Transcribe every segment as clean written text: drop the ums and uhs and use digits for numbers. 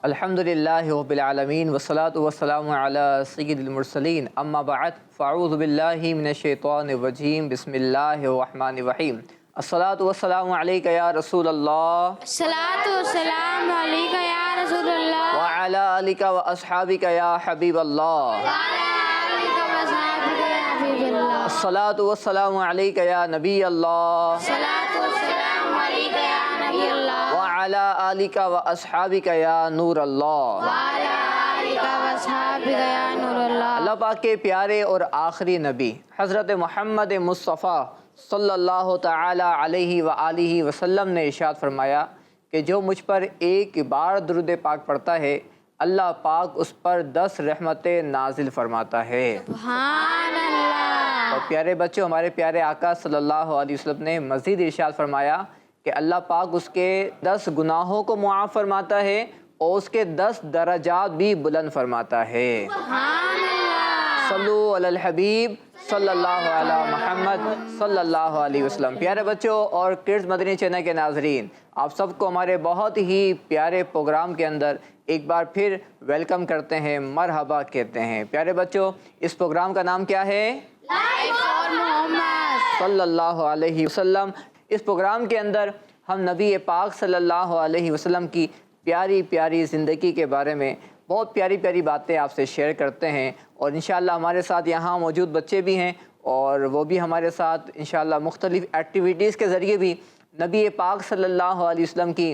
الحمدللہ رب العالمین والصلاة والسلام علی سید المرسلین اما بعد فاعوذ باللہ من الشیطان الرجیم بسم اللہ الرحمن الرحیم الصلاة والسلام علیکہ یا رسول اللہ الصلاۃ والسلام علیکہ یا رسول اللہ وعلی آلک و اصحابک یا حبیب اللہ وعلی آلک و اصحابک یا حبیب اللہ الصلاة والسلام علیکہ یا نبی اللہ الصلاۃ والسلام علیکہ یا نبی اللہ وعلی آلک و اصحابک یا نور اللہ وعلی آلک و اصحابک یا نور اللہ۔ اللہ پاک کے پیارے اور آخری نبی حضرت محمد مصطفیٰ صلی اللہ تعالی علیہ وآلہ وسلم نے ارشاد فرمایا کہ جو مجھ پر ایک بار درود پاک پڑھتا ہے اللہ پاک اس پر 10 رحمتیں نازل فرماتا ہے۔ سبحان اللہ۔ اور پیارے بچوں، ہمارے پیارے آقا صلی اللہ علیہ وسلم نے مزید ارشاد فرمایا کہ اللہ پاک اس کے 10 گناہوں کو معاف فرماتا ہے اور اس کے 10 درجات بھی بلند فرماتا ہے۔ سبحان اللہ۔ صلو علی الحبیب صلی اللہ علی محمد صلی اللہ علیہ وسلم۔ پیارے بچوں اور کرڈز مدنی چینل کے ناظرین، آپ سب کو ہمارے بہت ہی پیارے پروگرام کے اندر ایک بار پھر ویلکم کرتے ہیں، مرحبا کہتے ہیں۔ پیارے بچوں، اس پروگرام کا نام کیا ہے؟ لائف فار محمد صلی اللہ علیہ وسلم۔ اس پروگرام کے اندر ہم نبی پاک صلی اللہ علیہ وسلم کی پیاری پیاری زندگی کے بارے میں بہت پیاری پیاری باتیں آپ سے شیئر کرتے ہیں، اور انشاءاللہ ہمارے ساتھ یہاں موجود بچے بھی ہیں اور وہ بھی ہمارے ساتھ انشاءاللہ مختلف ایکٹیویٹیز کے ذریعے بھی نبی پاک صلی اللہ علیہ وسلم کی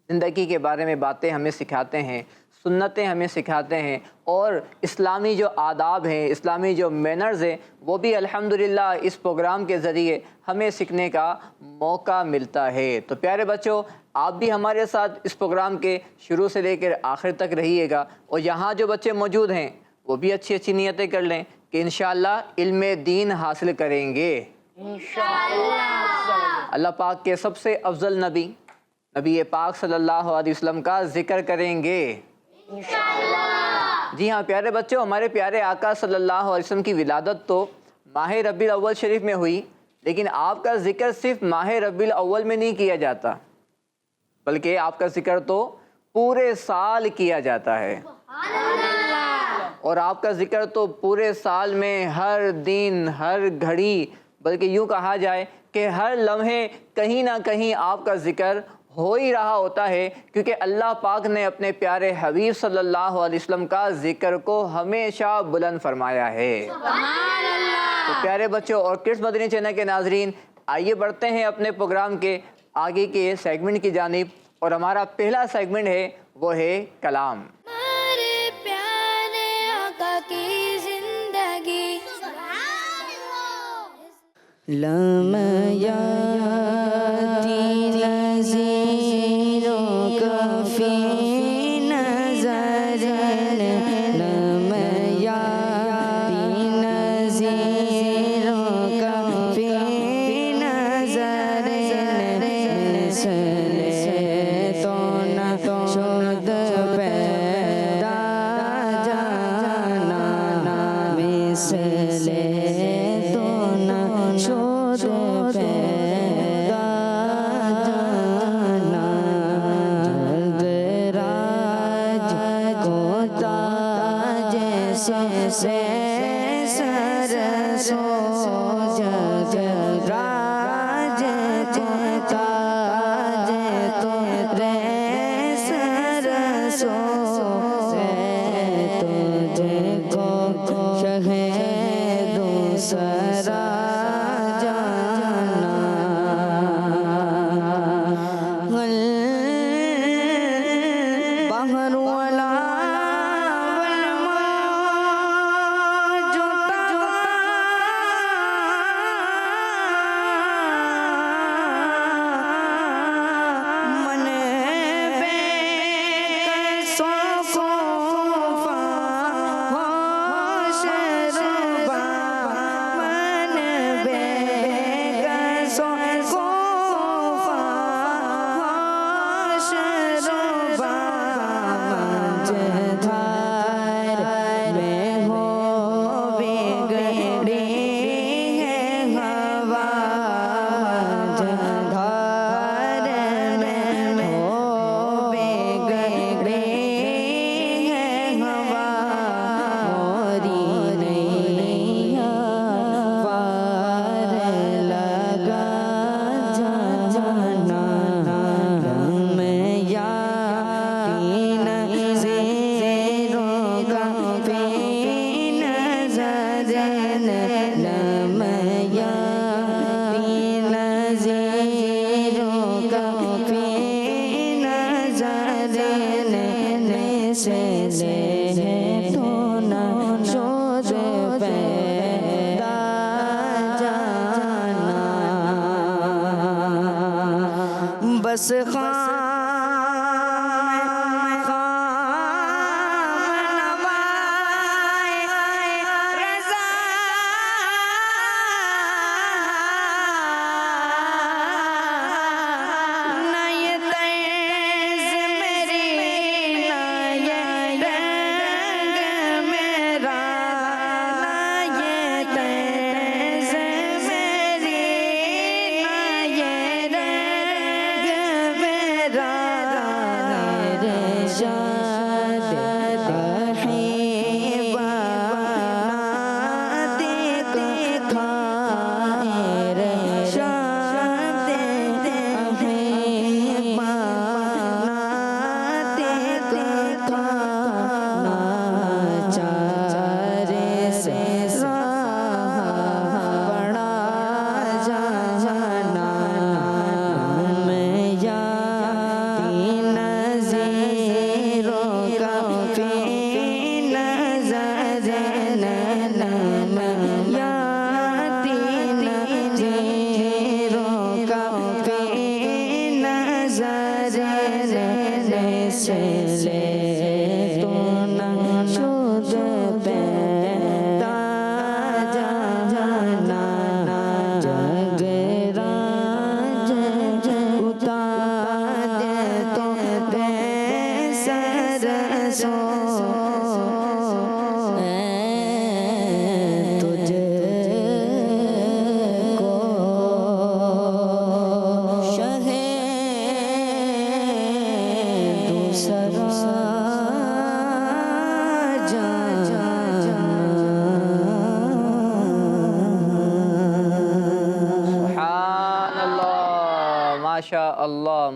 زندگی کے بارے میں باتیں ہمیں سکھاتے ہیں، سنتیں ہمیں سکھاتے ہیں، اور اسلامی جو آداب ہیں، اسلامی جو مینرز ہیں، وہ بھی الحمدللہ اس پروگرام کے ذریعے ہمیں سیکھنے کا موقع ملتا ہے۔ تو پیارے بچوں، آپ بھی ہمارے ساتھ اس پروگرام کے شروع سے لے کر آخر تک رہیے گا، اور یہاں جو بچے موجود ہیں وہ بھی اچھی اچھی نیتیں کر لیں کہ انشاءاللہ علم دین حاصل کریں گے انشاءاللہ۔ اللہ پاک کے سب سے افضل نبی پاک صلی اللہ علیہ وسلم کا ذکر کریں گے انشاءاللہ۔ جی ہاں پیارے بچوں، ہمارے پیارے آقا صلی اللہ علیہ وسلم کی ولادت تو ماہ ربیع الاول شریف میں ہوئی، لیکن آپ کا ذکر صرف ماہ ربیع الاول میں نہیں کیا جاتا، بلکہ آپ کا ذکر تو پورے سال کیا جاتا ہے، اور آپ کا ذکر تو پورے سال میں ہر دن، ہر گھڑی، بلکہ یوں کہا جائے کہ ہر لمحے کہیں نہ کہیں آپ کا ذکر ہو ہی رہا ہوتا ہے، کیونکہ اللہ پاک نے اپنے پیارے حبیب صلی اللہ علیہ وسلم کا ذکر کو ہمیشہ بلند فرمایا ہے۔ سبحان اللہ۔ تو پیارے بچوں اور کرڈز مدنی چینل کے ناظرین، آئیے بڑھتے ہیں اپنے پروگرام کے آگے کے سیگمنٹ کی جانب، اور ہمارا پہلا سیگمنٹ ہے وہ ہے کلام۔ ہمارے پیارے آقا کی زندگی لم یاتی نذیروں کا فی نظر، لم یاتی نذیروں کا فی نظر، مثل تو نہ شد پیدا جانا، مثل تو نہ شد پیدا جانا، جلد راج کو تاج سے سر سو، جلد راج کو تاج تیرے سر سو، تجھے کو شہ دوسرا جانا، بحر والا من بے سو بس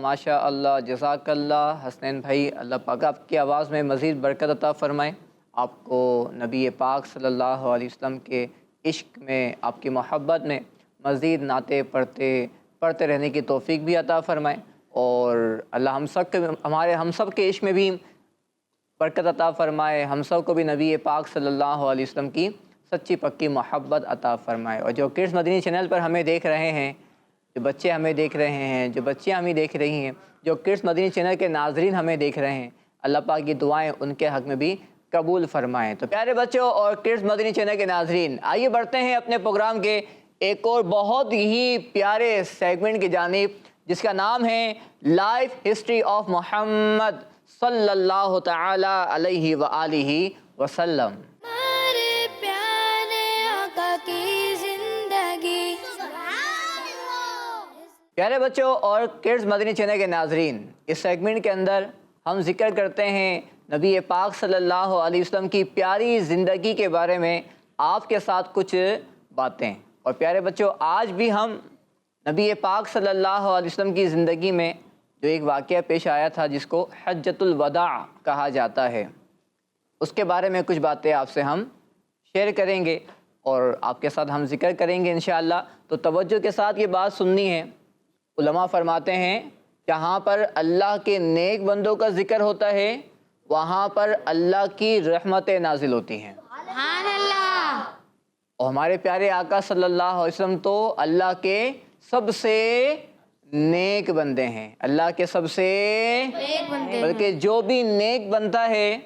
ماشاء اللہ جزاک اللہ حسنین بھائی، اللہ پاک آپ کی آواز میں مزید برکت عطا فرمائے، آپ کو نبی پاک صلی اللہ علیہ وسلم کے عشق میں، آپ کی محبت میں مزید نعتیں پڑھتے رہنے کی توفیق بھی عطا فرمائے، اور اللہ ہم سب کے عشق میں بھی برکت عطا فرمائے، ہم سب کو بھی نبی پاک صلی اللہ علیہ وسلم کی سچی پکی محبت عطا فرمائے۔ اور جو کڈس مدنی چینل پر ہمیں دیکھ رہے ہیں، جو بچے ہمیں دیکھ رہے ہیں، جو بچیاں ہمیں دیکھ رہی ہیں، جو کڈس مدنی چینل کے ناظرین ہمیں دیکھ رہے ہیں، اللہ پاک کی دعائیں ان کے حق میں بھی قبول فرمائیں۔ تو پیارے بچوں اور کڈس مدنی چینل کے ناظرین، آئیے بڑھتے ہیں اپنے پروگرام کے ایک اور بہت ہی پیارے سیگمنٹ کی جانب، جس کا نام ہے لائف ہسٹری آف محمد صلی اللہ تعالی علیہ وآلہ وسلم۔ پیارے بچوں اور کڈس مدنی چینل کے ناظرین، اس سیگمنٹ کے اندر ہم ذکر کرتے ہیں نبی پاک صلی اللہ علیہ وسلم کی پیاری زندگی کے بارے میں آپ کے ساتھ کچھ باتیں۔ اور پیارے بچوں، آج بھی ہم نبی پاک صلی اللہ علیہ وسلم کی زندگی میں جو ایک واقعہ پیش آیا تھا، جس کو حجۃ الوداع کہا جاتا ہے، اس کے بارے میں کچھ باتیں آپ سے ہم شیئر کریں گے اور آپ کے ساتھ ہم ذکر کریں گے انشاءاللہ۔ تو توجہ کے ساتھ یہ بات سننی ہے۔ علماء فرماتے ہیں جہاں پر اللہ کے نیک بندوں کا ذکر ہوتا ہے، وہاں پر اللہ کی رحمتیں نازل ہوتی ہیں۔ سبحان اللہ۔ اور ہمارے پیارے آقا صلی اللہ علیہ وسلم تو اللہ کے سب سے نیک بندے ہیں، اللہ کے سب سے بلکہ جو بھی نیک بنتا ہے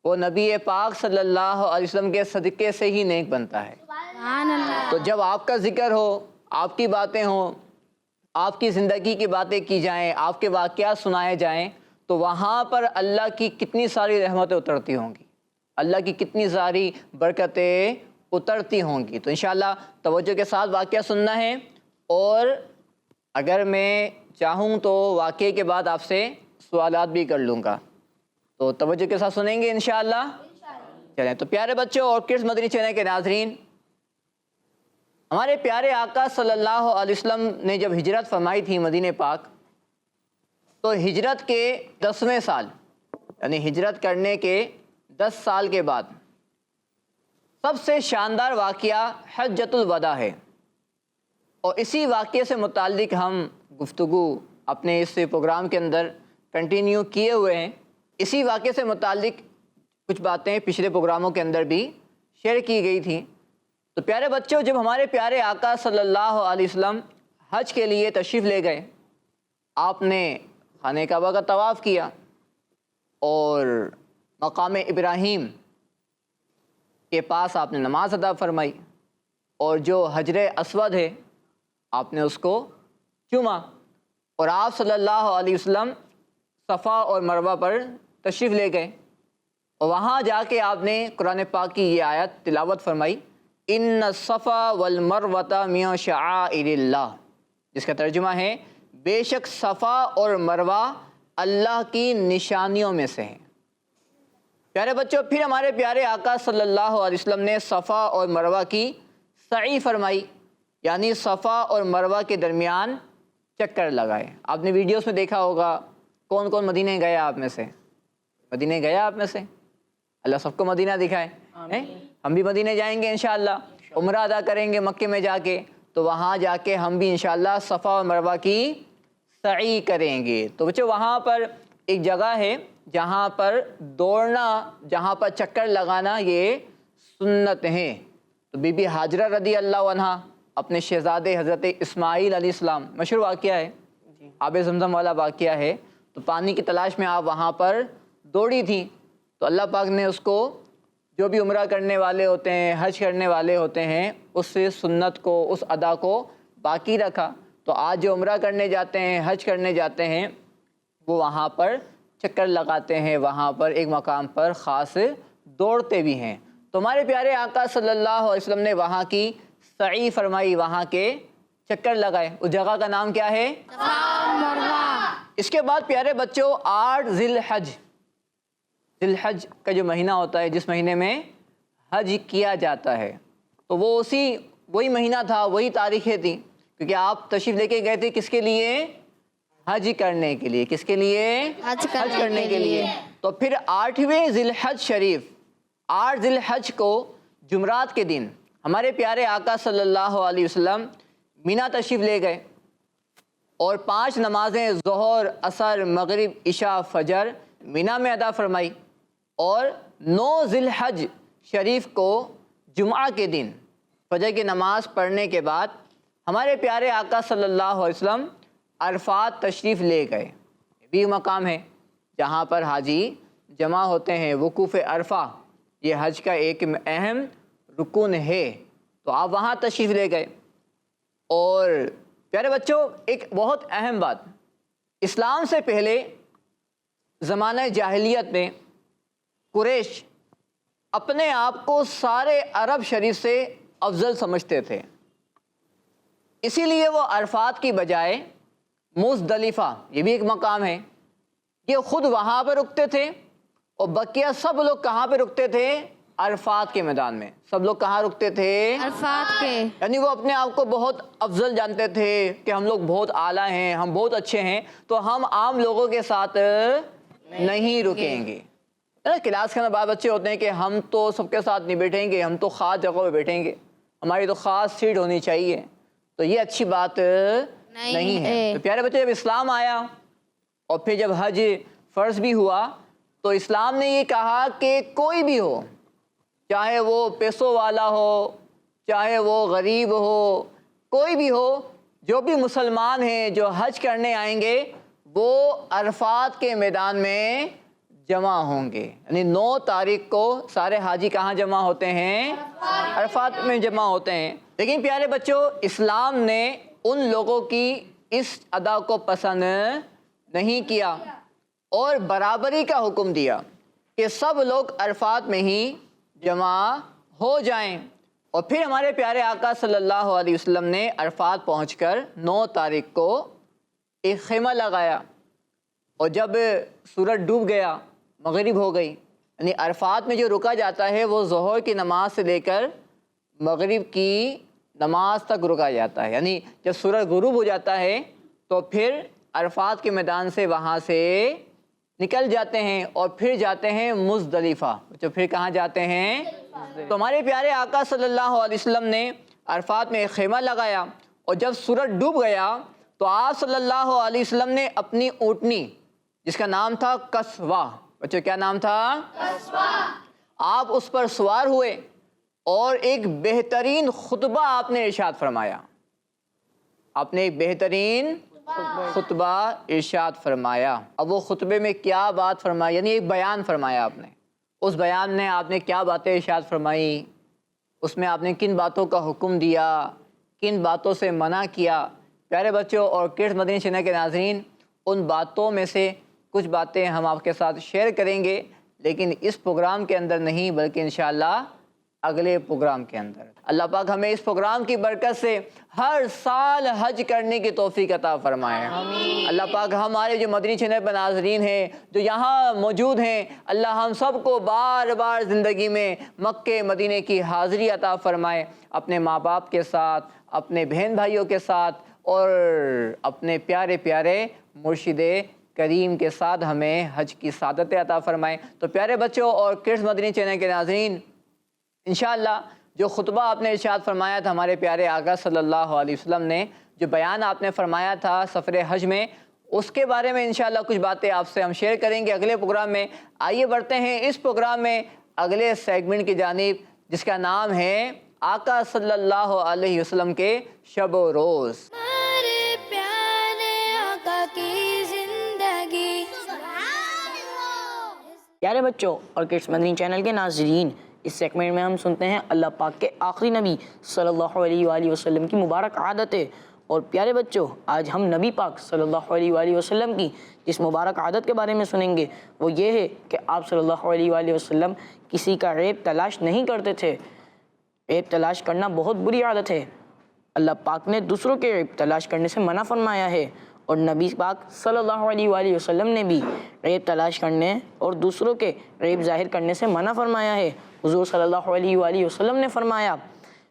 وہ نبی پاک صلی اللہ علیہ وسلم کے صدقے سے ہی نیک بنتا ہے۔ سبحان اللہ۔ تو جب آپ کا ذکر ہو، آپ کی باتیں ہوں، آپ کی زندگی کی باتیں کی جائیں، آپ کے واقعات سنائے جائیں، تو وہاں پر اللہ کی کتنی ساری رحمتیں اترتی ہوں گی، اللہ کی کتنی ساری برکتیں اترتی ہوں گی۔ تو انشاءاللہ توجہ کے ساتھ واقعہ سننا ہے، اور اگر میں چاہوں تو واقعے کے بعد آپ سے سوالات بھی کر لوں گا، تو توجہ کے ساتھ سنیں گے انشاءاللہ۔ چلیں، تو پیارے بچوں اور کڈس مدنی چینل کے ناظرین، ہمارے پیارے آقا صلی اللہ علیہ وسلم نے جب ہجرت فرمائی تھی مدینہ پاک، تو ہجرت کے 10ویں سال، یعنی ہجرت کرنے کے 10 سال کے بعد سب سے شاندار واقعہ حجۃ الوداع ہے، اور اسی واقعے سے متعلق ہم گفتگو اپنے اس پروگرام کے اندر کنٹینیو کیے ہوئے ہیں۔ اسی واقعے سے متعلق کچھ باتیں پچھلے پروگراموں کے اندر بھی شیئر کی گئی تھیں۔ تو پیارے بچوں، جب ہمارے پیارے آقا صلی اللہ علیہ وسلم حج کے لیے تشریف لے گئے، آپ نے خانہ کعبہ کا طواف کیا اور مقام ابراہیم کے پاس آپ نے نماز ادا فرمائی، اور جو حجر اسود ہے آپ نے اس کو چوما، اور آپ صلی اللہ علیہ وسلم صفا اور مروہ پر تشریف لے گئے، اور وہاں جا کے آپ نے قرآن پاک کی یہ آیت تلاوت فرمائی، ان الصفا والمروۃ من شعائر اللہ، جس کا ترجمہ ہے بے شک صفا اور مروہ اللہ کی نشانیوں میں سے ہیں۔ پیارے بچوں، پھر ہمارے پیارے آقا صلی اللہ علیہ وسلم نے صفا اور مروہ کی سعی فرمائی، یعنی صفا اور مروہ کے درمیان چکر لگائے۔ آپ نے ویڈیوز میں دیکھا ہوگا، کون کون مدینے گیا آپ میں سے؟ مدینے گیا آپ میں سے؟ اللہ سب کو مدینہ دکھائے۔ ہم بھی مدینے جائیں گے انشاءاللہ، عمرہ ادا کریں گے مکے میں جا کے، تو وہاں جا کے ہم بھی انشاءاللہ صفا اور مروہ کی سعی کریں گے۔ تو بچوں، وہاں پر ایک جگہ ہے جہاں پر دوڑنا، جہاں پر چکر لگانا یہ سنت ہے۔ تو بی بی ہاجرہ رضی اللہ عنہا اپنے شہزادے حضرت اسماعیل علیہ السلام، مشہور واقعہ ہے، آب زمزم والا واقعہ ہے، تو پانی کی تلاش میں آپ وہاں پر دوڑی تھیں، تو اللہ پاک نے اس کو، جو بھی عمرہ کرنے والے ہوتے ہیں، حج کرنے والے ہوتے ہیں، اس سنت کو، اس ادا کو باقی رکھا۔ تو آج جو عمرہ کرنے جاتے ہیں، حج کرنے جاتے ہیں، وہ وہاں پر چکر لگاتے ہیں، وہاں پر ایک مقام پر خاص دوڑتے بھی ہیں۔ تو ہمارے پیارے آقا صلی اللہ علیہ وسلم نے وہاں کی سعی فرمائی، وہاں کے چکر لگائے۔ اس جگہ کا نام کیا ہے؟ اس کے بعد پیارے بچوں، 8 ذی الحج، ذی الحج کا جو مہینہ ہوتا ہے، جس مہینے میں حج کیا جاتا ہے، تو وہ وہی مہینہ تھا، وہی تاریخیں تھیں، کیونکہ آپ تشریف لے کے گئے تھے کس کے لیے؟ حج کرنے کے لیے۔ کس کے لیے؟ حج کرنے کے لیے۔ تو پھر 8ویں ذی الحج شریف، 8 ذی الحج کو جمعرات کے دن ہمارے پیارے آقا صلی اللہ علیہ وسلم مینا تشریف لے گئے، اور 5 نمازیں ظہر، عصر، مغرب، عشاء، فجر مینا میں ادا فرمائی، اور 9 ذی الحج شریف کو جمعہ کے دن فجر کی نماز پڑھنے کے بعد ہمارے پیارے آقا صلی اللہ علیہ وسلم عرفات تشریف لے گئے۔ یہ بھی مقام ہے جہاں پر حاجی جمع ہوتے ہیں۔ وقوف عرفہ یہ حج کا ایک اہم رکن ہے، تو آپ وہاں تشریف لے گئے۔ اور پیارے بچوں، ایک بہت اہم بات، اسلام سے پہلے زمانہ جاہلیت میں قریش اپنے آپ کو سارے عرب شریف سے افضل سمجھتے تھے، اسی لیے وہ عرفات کی بجائے مزدلفہ، یہ بھی ایک مقام ہے، یہ خود وہاں پہ رکتے تھے، اور بقیہ سب لوگ کہاں پہ رکتے تھے؟ عرفات کے میدان میں۔ سب لوگ کہاں رکتے تھے؟ عرفات کے۔ یعنی وہ اپنے آپ کو بہت افضل جانتے تھے کہ ہم لوگ بہت اعلیٰ ہیں، ہم بہت اچھے ہیں، تو ہم عام لوگوں کے ساتھ نہیں رکیں گے۔ کلاس کے اندر بعض بچے ہوتے ہیں کہ ہم تو سب کے ساتھ نہیں بیٹھیں گے، ہم تو خاص جگہ پہ بیٹھیں گے، ہماری تو خاص سیٹ ہونی چاہیے، تو یہ اچھی بات نہیں ہے۔ تو پیارے بچے، جب اسلام آیا اور پھر جب حج فرض بھی ہوا، تو اسلام نے یہ کہا کہ کوئی بھی ہو، چاہے وہ پیسوں والا ہو، چاہے وہ غریب ہو، کوئی بھی ہو، جو بھی مسلمان ہیں جو حج کرنے آئیں گے، وہ عرفات کے میدان میں جمع ہوں گے۔ یعنی 9 تاریخ کو سارے حاجی کہاں جمع ہوتے ہیں؟ عرفات میں جمع ہوتے ہیں۔ لیکن پیارے بچوں، اسلام نے ان لوگوں کی اس ادا کو پسند نہیں کیا، اور برابری کا حکم دیا کہ سب لوگ عرفات میں ہی جمع ہو جائیں۔ اور پھر ہمارے پیارے آقا صلی اللہ علیہ وسلم نے عرفات پہنچ کر 9 تاریخ کو ایک خیمہ لگایا، اور جب سورج ڈوب گیا، مغرب ہو گئی، یعنی عرفات میں جو رکا جاتا ہے وہ ظہر کی نماز سے لے کر مغرب کی نماز تک رکا جاتا ہے، یعنی جب سورج غروب ہو جاتا ہے تو پھر عرفات کے میدان سے وہاں سے نکل جاتے ہیں، اور پھر جاتے ہیں مزدلفہ۔ جو پھر کہاں جاتے ہیں؟ تو ہمارے پیارے آقا صلی اللہ علیہ وسلم نے عرفات میں ایک خیمہ لگایا، اور جب سورج ڈوب گیا تو آپ صلی اللہ علیہ وسلم نے اپنی اونٹنی، جس کا نام تھا قصوہ، بچوں کیا نام تھا؟ قصوہ، آپ اس پر سوار ہوئے، اور ایک بہترین خطبہ آپ نے ارشاد فرمایا۔ آپ نے ایک بہترین خطبہ ارشاد فرمایا۔ اب وہ خطبے میں کیا بات فرمائی، یعنی ایک بیان فرمایا آپ نے، اس بیان نے آپ نے کیا باتیں ارشاد فرمائی، اس میں آپ نے کن باتوں کا حکم دیا، کن باتوں سے منع کیا۔ پیارے بچوں اور کڈز مدنی چینل کے ناظرین، ان باتوں میں سے کچھ باتیں ہم آپ کے ساتھ شیئر کریں گے، لیکن اس پروگرام کے اندر نہیں بلکہ انشاءاللہ اگلے پروگرام کے اندر۔ اللہ پاک ہمیں اس پروگرام کی برکت سے ہر سال حج کرنے کی توفیق عطا فرمائے۔ اللہ پاک ہمارے جو مدنی چینل پر ناظرین ہیں، جو یہاں موجود ہیں، اللہ ہم سب کو بار بار زندگی میں مکہ مدینے کی حاضری عطا فرمائے، اپنے ماں باپ کے ساتھ، اپنے بہن بھائیوں کے ساتھ اور اپنے پیارے پیارے مرشد کریم کے ساتھ ہمیں حج کی سعادت عطا فرمائے۔ تو پیارے بچوں اور کڈز مدنی چینل کے ناظرین، انشاءاللہ جو خطبہ آپ نے ارشاد فرمایا تھا ہمارے پیارے آقا صلی اللہ علیہ وسلم نے، جو بیان آپ نے فرمایا تھا سفر حج میں، اس کے بارے میں انشاءاللہ کچھ باتیں آپ سے ہم شیئر کریں گے اگلے پروگرام میں۔ آئیے بڑھتے ہیں اس پروگرام میں اگلے سیگمنٹ کی جانب، جس کا نام ہے آقا صلی اللہ علیہ وسلم کے شب و روز۔ ہمارے پیارے آقا کی زندگی۔ پیارے بچوں اور کڈز مدنی چینل کے ناظرین، اس سیگمنٹ میں ہم سنتے ہیں اللہ پاک کے آخری نبی صلی اللہ علیہ وآلہ وسلم کی مبارک عادتیں۔ اور پیارے بچوں، آج ہم نبی پاک صلی اللہ علیہ وآلہ وسلم کی جس مبارک عادت کے بارے میں سنیں گے وہ یہ ہے کہ آپ صلی اللہ علیہ وآلہ وسلم کسی کا عیب تلاش نہیں کرتے تھے۔ عیب تلاش کرنا بہت بری عادت ہے۔ اللہ پاک نے دوسروں کے عیب تلاش کرنے سے منع فرمایا ہے، اور نبی پاک صلی اللہ علیہ وآلہ وسلم نے بھی عیب تلاش کرنے اور دوسروں کے عیب ظاہر کرنے سے منع فرمایا ہے۔ حضور صلی اللہ علیہ وآلہ وسلم نے فرمایا،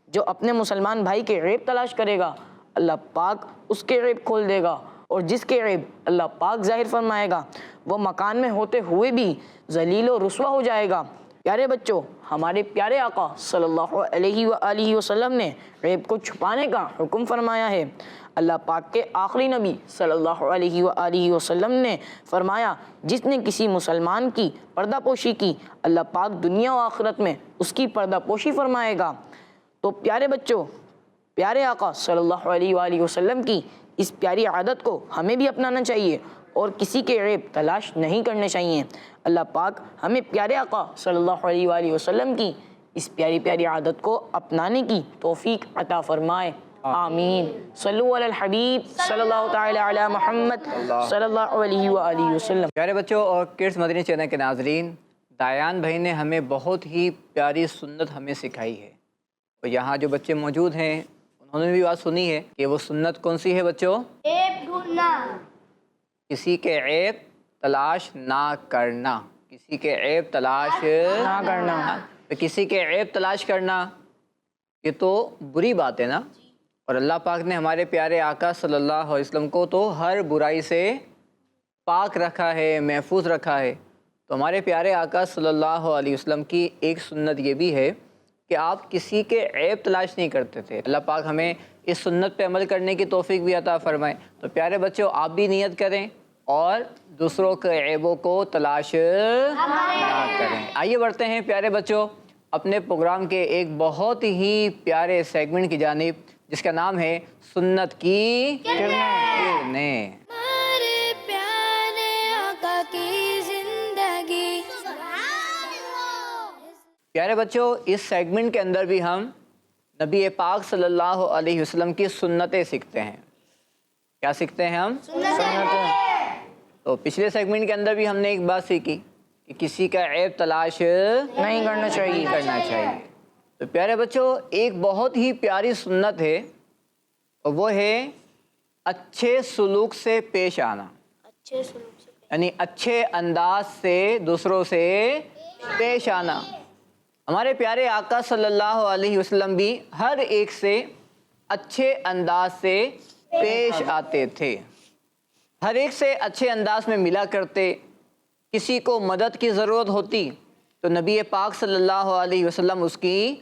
جو اپنے مسلمان بھائی کے عیب تلاش کرے گا اللہ پاک اس کے عیب کھول دے گا، اور جس کے عیب اللہ پاک ظاہر فرمائے گا وہ مکان میں ہوتے ہوئے بھی ذلیل و رسوا ہو جائے گا۔ پیارے بچوں، ہمارے پیارے آقا صلی اللہ علیہ وآلہ وسلم نے عیب کو چھپانے کا حکم فرمایا ہے۔ اللہ پاک کے آخری نبی صلی اللہ علیہ وآلہ وسلم نے فرمایا، جس نے کسی مسلمان کی پردہ پوشی کی اللہ پاک دنیا و آخرت میں اس کی پردہ پوشی فرمائے گا۔ تو پیارے بچوں، پیارے آقا صلی اللہ علیہ وآلہ وسلم کی اس پیاری عادت کو ہمیں بھی اپنانا چاہیے اور کسی کے عیب تلاش نہیں کرنے چاہیے۔ اللہ پاک ہمیں پیارے آقا صلی اللہ علیہ وآلہ وسلم کی اس پیاری پیاری عادت کو اپنانے کی توفیق عطا فرمائے، آمین۔ صلو علی الحبیب صلی اللہ تعالی علی محمد صلی اللہ علیہ وآلہ وسلم۔ پیارے بچوں اور کڈز مدنی چینل کے ناظرین، دایان بھائی نے ہمیں بہت ہی پیاری سنت ہمیں سکھائی ہے، اور یہاں جو بچے موجود ہیں انہوں نے بھی بات سنی ہے کہ وہ سنت کون سی ہے بچوں؟ عیب ڈھونڈنا، کسی کے عیب تلاش نہ کرنا، کسی کے عیب تلاش نہ کرنا۔ تو کسی کے عیب تلاش کرنا یہ تو بری بات ہے نا، اور اللہ پاک نے ہمارے پیارے آقا صلی اللہ علیہ وسلم کو تو ہر برائی سے پاک رکھا ہے، محفوظ رکھا ہے۔ تو ہمارے پیارے آقا صلی اللہ علیہ وسلم کی ایک سنت یہ بھی ہے کہ آپ کسی کے عیب تلاش نہیں کرتے تھے۔ اللہ پاک ہمیں اس سنت پہ عمل کرنے کی توفیق بھی عطا فرمائے۔ تو پیارے بچوں، آپ بھی نیت کریں اور دوسروں کے عیبوں کو تلاش نہ کریں۔ آئیے بڑھتے ہیں پیارے بچوں اپنے پروگرام کے ایک بہت ہی پیارے سیگمنٹ کی جانب، جس کا نام ہے سنت کی کرنیں۔ ہمارے پیارے آقا کی زندگی۔ پیارے بچوں، اس سیگمنٹ کے اندر بھی ہم نبی پاک صلی اللہ علیہ وسلم کی سنتیں سیکھتے ہیں۔ کیا سیکھتے ہیں ہم؟ تو پچھلے سیگمنٹ کے اندر بھی ہم نے ایک بات سیکھی کہ کسی کا عیب تلاش نہیں کرنا چاہیے۔ تو پیارے بچوں، ایک بہت ہی پیاری سنت ہے، اور وہ ہے اچھے سلوک سے پیش آنا، یعنی اچھے انداز سے دوسروں سے پیش آنا۔ ہمارے پیارے آقا صلی اللہ علیہ وسلم بھی ہر ایک سے اچھے انداز سے پیش آتے تھے، ہر ایک سے اچھے انداز میں ملا کرتے۔ کسی کو مدد کی ضرورت ہوتی تو نبی پاک صلی اللہ علیہ وسلم اس کی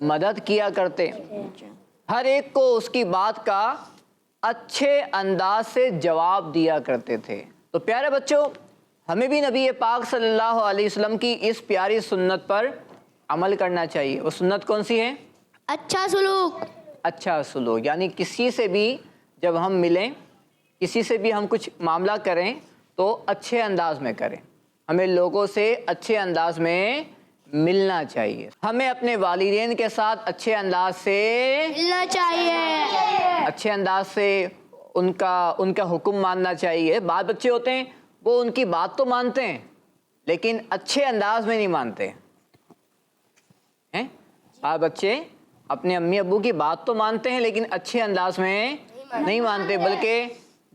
مدد کیا کرتے، ہر ایک کو اس کی بات کا اچھے انداز سے جواب دیا کرتے تھے۔ تو پیارے بچوں، ہمیں بھی نبی پاک صلی اللہ علیہ وسلم کی اس پیاری سنت پر عمل کرنا چاہیے۔ وہ سنت کون سی ہے؟ اچھا سلوک۔ اچھا سلوک، یعنی کسی سے بھی جب ہم ملیں کسی سے بھی ہم کچھ معاملہ کریں تو اچھے انداز میں کریں. ہمیں لوگوں سے اچھے انداز میں ملنا چاہیے. ہمیں اپنے والدین کے ساتھ اچھے انداز سے ملنا چاہیے. اچھے انداز سے ان کا حکم ماننا چاہیے. بال بچے ہوتے ہیں وہ ان کی بات تو مانتے ہیں لیکن اچھے انداز میں نہیں مانتے ہیں. بال بچے اپنے امی ابو کی بات تو مانتے ہیں لیکن اچھے انداز میں نہیں مانتے، بلکہ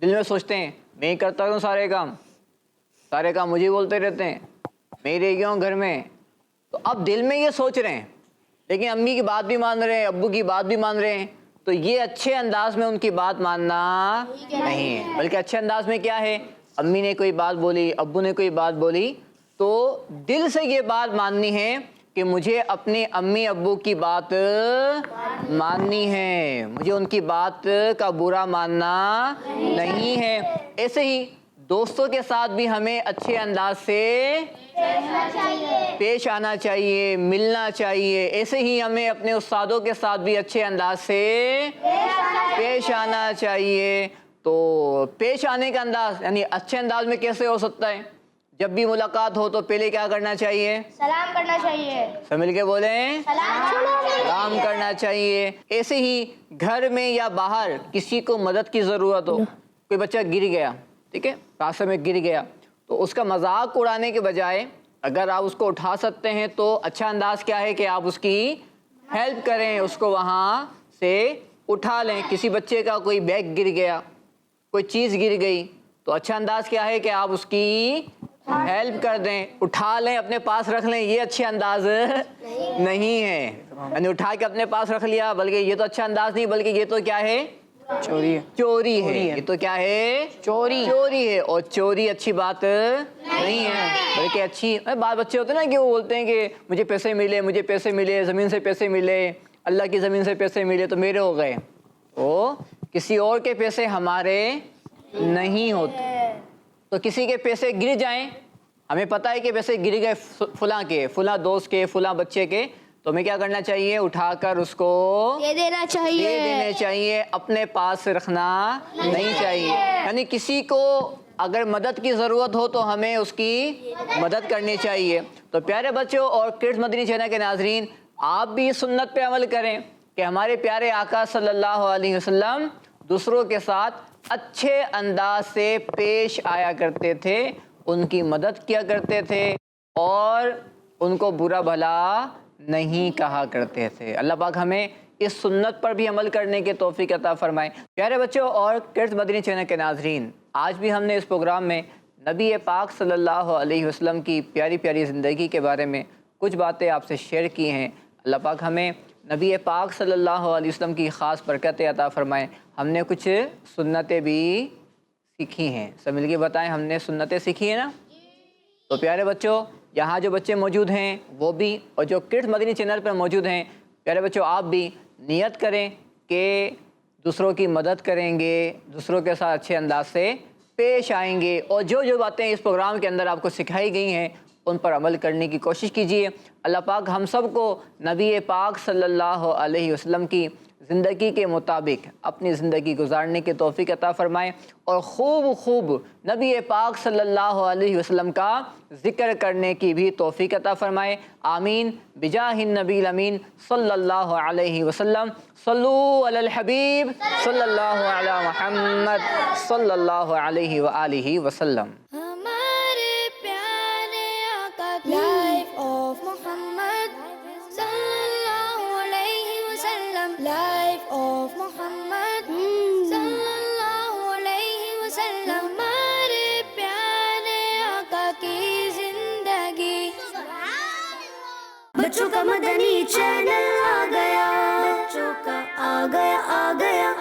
دل میں سوچتے ہیں میں ہی کرتا ہوں سارے کام مجھے بولتے رہتے ہیں، میرے کیوں گھر میں. تو اب دل میں یہ سوچ رہے ہیں لیکن امی کی بات بھی مان رہے ہیں، ابو کی بات بھی مان رہے ہیں. تو یہ اچھے انداز میں ان کی بات ماننا نہیں ہے، بلکہ اچھے انداز میں کیا ہے، امی نے کوئی بات بولی، ابو نے کوئی بات بولی تو دل سے یہ بات ماننی ہے کہ مجھے اپنے امی ابو کی بات ماننی ہے، مجھے ان کی بات کا برا ماننا نہیں ہے. ایسے ہی دوستوں کے ساتھ بھی ہمیں اچھے انداز سے پیش آنا چاہیے، ملنا چاہیے. ایسے ہی ہمیں اپنے استادوں کے ساتھ بھی اچھے انداز سے پیش آنا چاہیے. تو پیش آنے کا انداز یعنی اچھے انداز میں کیسے ہو سکتا ہے؟ جب بھی ملاقات ہو تو پہلے کیا کرنا چاہیے؟ سلام کرنا چاہیے. سب مل کے بولیں، سلام کرنا چاہیے. ایسے ہی گھر میں یا باہر کسی کو مدد کی ضرورت ہو، کوئی بچہ گر گیا، ٹھیک ہے، راستے میں گر گیا، تو اس کا مذاق اڑانے کے بجائے اگر آپ اس کو اٹھا سکتے ہیں تو اچھا انداز کیا ہے کہ آپ اس کی ہیلپ کریں، اس کو وہاں سے اٹھا لیں. کسی بچے کا کوئی بیگ گر گیا، کوئی چیز گر گئی، تو اچھا انداز کیا ہے کہ آپ اس کی ہیلپ کر دیں، اٹھا لیں، اپنے پاس رکھ لیں. یہ اچھے انداز نہیں ہے، یعنی اٹھا کے اپنے پاس رکھ لیا، بلکہ یہ تو اچھا انداز نہیں، بلکہ یہ تو کیا ہے، چوری ہے. یہ تو کیا ہے، چوری ہے. اور چوری اچھی بات نہیں ہے، بلکہ اچھی. بال بچے ہوتے ہیں نا کہ وہ بولتے ہیں کہ مجھے پیسے ملے، زمین سے پیسے ملے، اللہ کی زمین سے پیسے ملے تو میرے ہو گئے. وہ کسی اور کے پیسے ہمارے نہیں ہوتے. تو کسی کے پیسے گر جائیں، ہمیں پتہ ہے کہ پیسے گر گئے فلاں دوست کے، فلاں بچے کے، تو ہمیں کیا کرنا چاہیے، اٹھا کر اس کو دے دینا چاہیے، اپنے پاس رکھنا نہیں چاہیے. یعنی کسی کو اگر مدد کی ضرورت ہو تو ہمیں اس کی مدد کرنی چاہیے. تو پیارے بچوں اور کڈز مدنی چینل کے ناظرین، آپ بھی اس سنت پہ عمل کریں کہ ہمارے پیارے آقا صلی اللہ علیہ وسلم دوسروں کے ساتھ اچھے انداز سے پیش آیا کرتے تھے، ان کی مدد کیا کرتے تھے اور ان کو برا بھلا نہیں کہا کرتے تھے. اللہ پاک ہمیں اس سنت پر بھی عمل کرنے کے توفیق عطا فرمائے. پیارے بچوں اور کڈز مدنی چینل کے ناظرین، آج بھی ہم نے اس پروگرام میں نبی پاک صلی اللہ علیہ وسلم کی پیاری پیاری زندگی کے بارے میں کچھ باتیں آپ سے شیئر کی ہیں. اللہ پاک ہمیں نبی پاک صلی اللہ علیہ وسلم کی خاص برکتیں عطا فرمائیں. ہم نے کچھ سنتیں بھی سیکھی ہیں، سب مل کے بتائیں، ہم نے سنتیں سیکھی ہیں نا؟ تو پیارے بچوں، یہاں جو بچے موجود ہیں وہ بھی، اور جو کڈز مدنی چینل پر موجود ہیں، پیارے بچوں آپ بھی نیت کریں کہ دوسروں کی مدد کریں گے، دوسروں کے ساتھ اچھے انداز سے پیش آئیں گے، اور جو باتیں اس پروگرام کے اندر آپ کو سکھائی گئی ہیں ان پر عمل کرنے کی کوشش کیجیے. اللہ پاک ہم سب کو نبی پاک صلی اللہ علیہ وسلم کی زندگی کے مطابق اپنی زندگی گزارنے کی توفیق عطا فرمائے، اور خوب نبی پاک صلی اللہ علیہ وسلم کا ذکر کرنے کی بھی توفیق عطا فرمائے. آمین بجاہ النبی الامین صلی اللہ علیہ وسلم. صلو علی الحبیب صلی اللہ علی محمد صلی اللہ علیہ وآلہ وسلم. ہمارے پیارے آقا لائف آف محمد صلی اللہ علیہ وسلم، لائف آف محمد صلی اللہ علیہ وسلم. ہمارے پیارے آقا کی زندگی. بچوں کا مدنی چینل آ گیا، بچوں کا آ گیا